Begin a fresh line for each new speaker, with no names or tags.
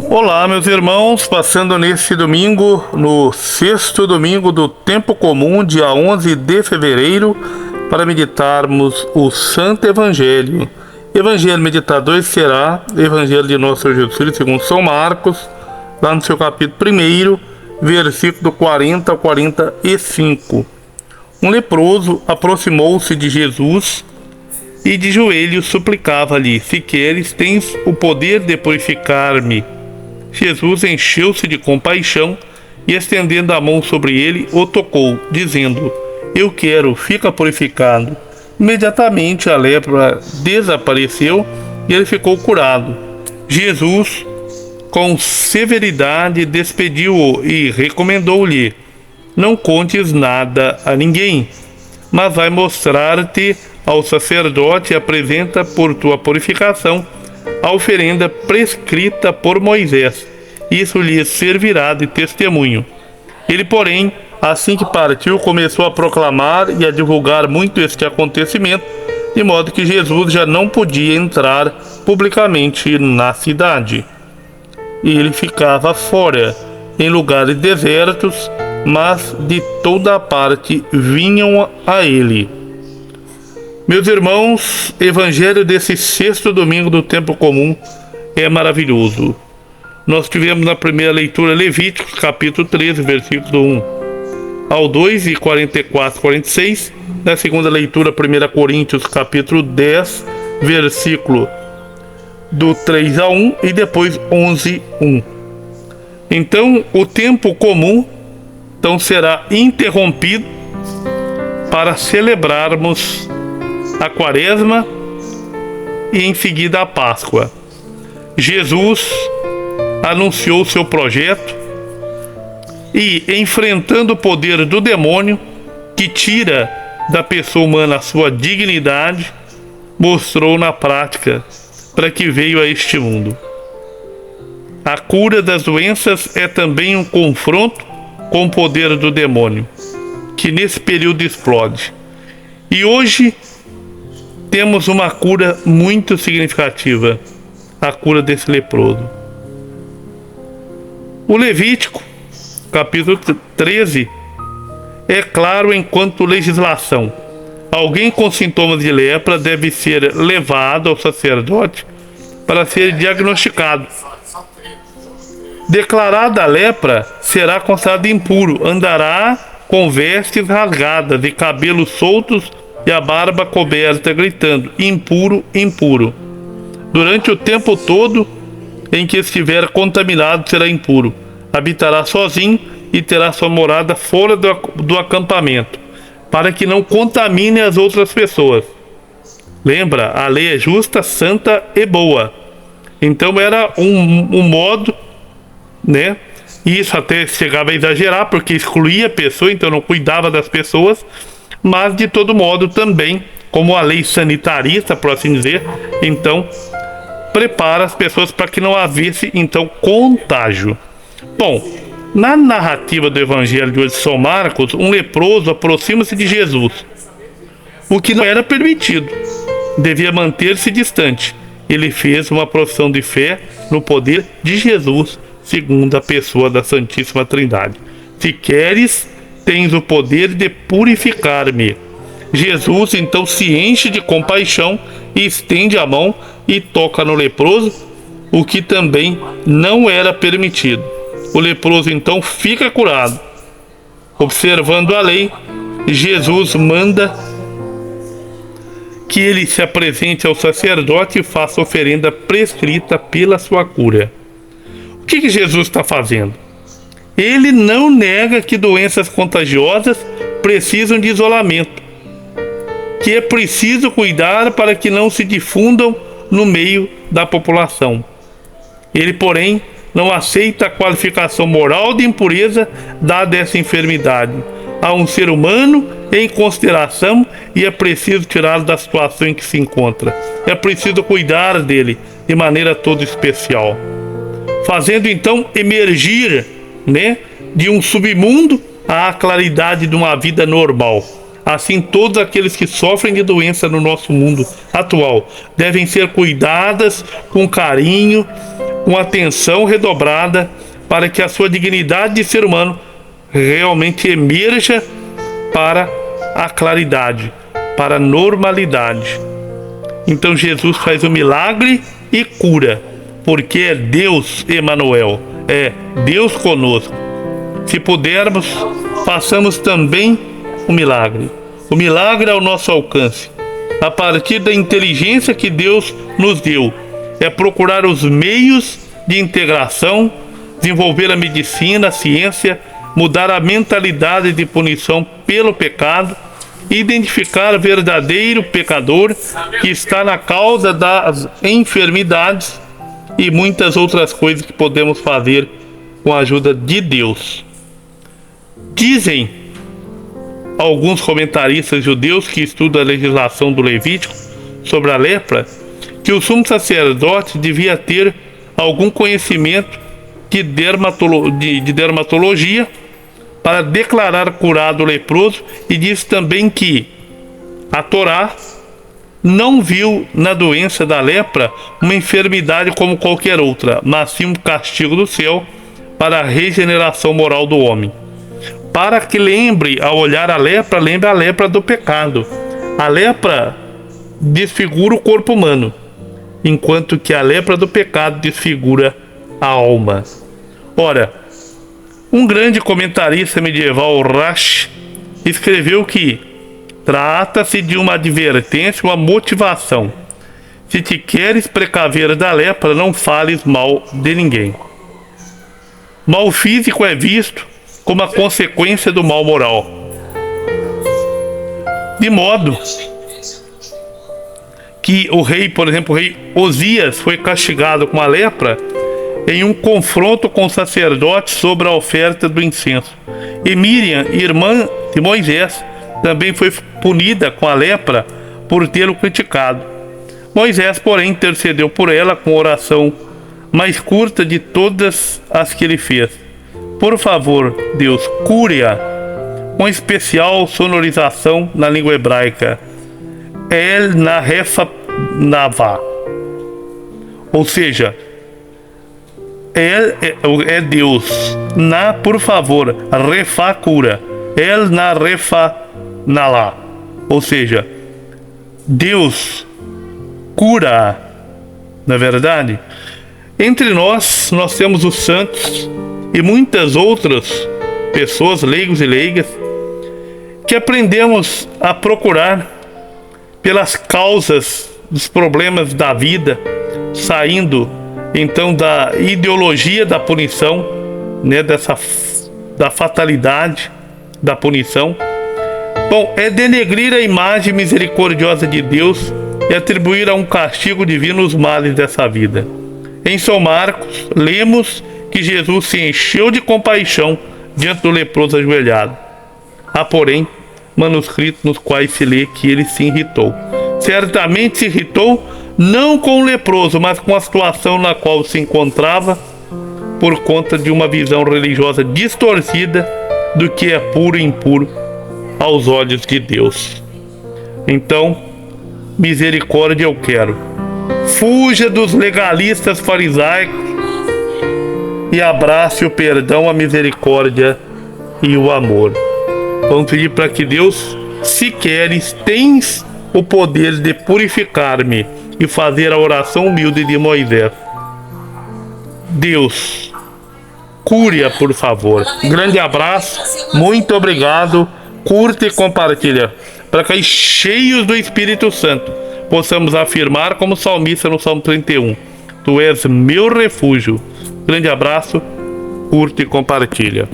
Olá, meus irmãos, passando neste domingo, no sexto domingo do Tempo Comum, dia 11 de fevereiro, para meditarmos o Santo Evangelho. Evangelho meditado hoje será Evangelho de Nosso Senhor Jesus Cristo, segundo São Marcos, lá no seu capítulo 1, versículo 40 a 45. Um leproso aproximou-se de Jesus e de joelhos suplicava-lhe: se queres, tens o poder de purificar-me. Jesus encheu-se de compaixão e, estendendo a mão sobre ele, o tocou, dizendo: eu quero, fica purificado. Imediatamente a lepra desapareceu e ele ficou curado. Jesus, com severidade, despediu-o e recomendou-lhe: não contes nada a ninguém, mas vai mostrar-te ao sacerdote e apresenta por tua purificação a oferenda prescrita por Moisés. Isso lhe servirá de testemunho. Ele, porém, assim que partiu, começou a proclamar e a divulgar muito este acontecimento, de modo que Jesus já não podia entrar publicamente na cidade. Ele ficava fora, em lugares desertos, mas de toda a parte vinham a ele. Meus irmãos, Evangelho desse sexto domingo do Tempo Comum é maravilhoso. Nós tivemos na primeira leitura Levíticos, capítulo 13, versículo 1 ao 2 e 44, 46. Na segunda leitura, 1 Coríntios, capítulo 10, versículo do 3 a 1 e depois 11, 1. Então, o tempo comum será interrompido para celebrarmos a Quaresma e em seguida a Páscoa. Jesus anunciou seu projeto e, enfrentando o poder do demônio que tira da pessoa humana a sua dignidade, mostrou na prática para que veio a este mundo. A cura das doenças é também um confronto com o poder do demônio, que nesse período explode. E hoje temos uma cura muito significativa, a cura desse leproso. O Levítico, capítulo 13, é claro enquanto legislação. Alguém com sintomas de lepra deve ser levado ao sacerdote para ser diagnosticado. Declarada a lepra, será considerado impuro, andará com vestes rasgadas e cabelos soltos e a barba coberta, gritando: impuro, impuro. Durante o tempo todo em que estiver contaminado, será impuro. Habitará sozinho e terá sua morada fora do acampamento, para que não contamine as outras pessoas. Lembra, a lei é justa, santa e boa. Então era um modo, né? Isso até chegava a exagerar, porque excluía a pessoa, então não cuidava das pessoas. Mas de todo modo também, como a lei sanitarista, por assim dizer, então prepara as pessoas para que não havesse então contágio. Bom, na narrativa do Evangelho de hoje de São Marcos, um leproso aproxima-se de Jesus, o que não era permitido, devia manter-se distante. Ele fez uma profissão de fé no poder de Jesus, segundo a pessoa da Santíssima Trindade. Se queres, tens o poder de purificar-me. Jesus então se enche de compaixão e estende a mão e toca no leproso, o que também não era permitido. O leproso então fica curado. Observando a lei, Jesus manda que ele se apresente ao sacerdote e faça oferenda prescrita pela sua cura. O que Jesus está fazendo? Ele não nega que doenças contagiosas precisam de isolamento, que é preciso cuidar para que não se difundam no meio da população. Ele, porém, não aceita a qualificação moral de impureza dada a essa enfermidade. Há um ser humano em consideração e é preciso tirá-lo da situação em que se encontra. É preciso cuidar dele de maneira toda especial, fazendo então emergir, de um submundo à claridade de uma vida normal. Assim, todos aqueles que sofrem de doença no nosso mundo atual devem ser cuidadas com carinho, com atenção redobrada para que a sua dignidade de ser humano realmente emerja para a claridade, para a normalidade. Então Jesus faz o milagre e cura, porque é Deus Emanuel, é Deus conosco. Se pudermos, façamos também o milagre. O milagre é ao nosso alcance, a partir da inteligência que Deus nos deu. É procurar os meios de integração, desenvolver a medicina, a ciência, mudar a mentalidade de punição pelo pecado, identificar o verdadeiro pecador que está na causa das enfermidades e muitas outras coisas que podemos fazer com a ajuda de Deus. Dizem alguns comentaristas judeus que estudam a legislação do Levítico sobre a lepra que o sumo sacerdote devia ter algum conhecimento de dermatologia para declarar curado o leproso, e diz também que a Torá não viu na doença da lepra uma enfermidade como qualquer outra, mas sim um castigo do céu para a regeneração moral do homem. Para que lembre, ao olhar a lepra, lembre a lepra do pecado. A lepra desfigura o corpo humano, enquanto que a lepra do pecado desfigura a alma. Ora, um grande comentarista medieval, Rashi, escreveu que trata-se de uma advertência, uma motivação. Se te queres precaver da lepra, não fales mal de ninguém. Mal físico é visto como a consequência do mal moral. De modo que o rei, por exemplo, o rei Osias foi castigado com a lepra em um confronto com o sacerdote sobre a oferta do incenso. E Miriam, irmã de Moisés, também foi punida com a lepra por tê-lo criticado. Moisés, porém, intercedeu por ela com a oração mais curta de todas as que ele fez. Por favor, Deus, cure-a, com especial sonorização na língua hebraica. El Narefa Navá. Ou seja, é Deus. Na, por favor, Refá, cura. El na Refá Nalá. Ou seja, Deus cura. Não é verdade? Entre nós temos os santos e muitas outras pessoas, leigos e leigas, que aprendemos a procurar pelas causas dos problemas da vida, saindo então da ideologia da punição, né, da fatalidade da punição. Bom, é denegrir a imagem misericordiosa de Deus e atribuir a um castigo divino os males dessa vida. Em São Marcos, lemos que Jesus se encheu de compaixão diante do leproso ajoelhado. Há, porém, manuscritos nos quais se lê que ele se irritou. Certamente se irritou não com o leproso, mas com a situação na qual se encontrava, por conta de uma visão religiosa distorcida do que é puro e impuro aos olhos de Deus. Então, misericórdia eu quero. Fuja dos legalistas farisaicos e abrace o perdão, a misericórdia e o amor. Vamos pedir para que Deus, se queres, tens o poder de purificar-me, e fazer a oração humilde de Moisés. Deus, cure-a, por favor. Grande abraço, muito obrigado. Curta e compartilha, para que, cheios do Espírito Santo, possamos afirmar como salmista no Salmo 31: Tu és meu refúgio. Grande abraço, curta e compartilha.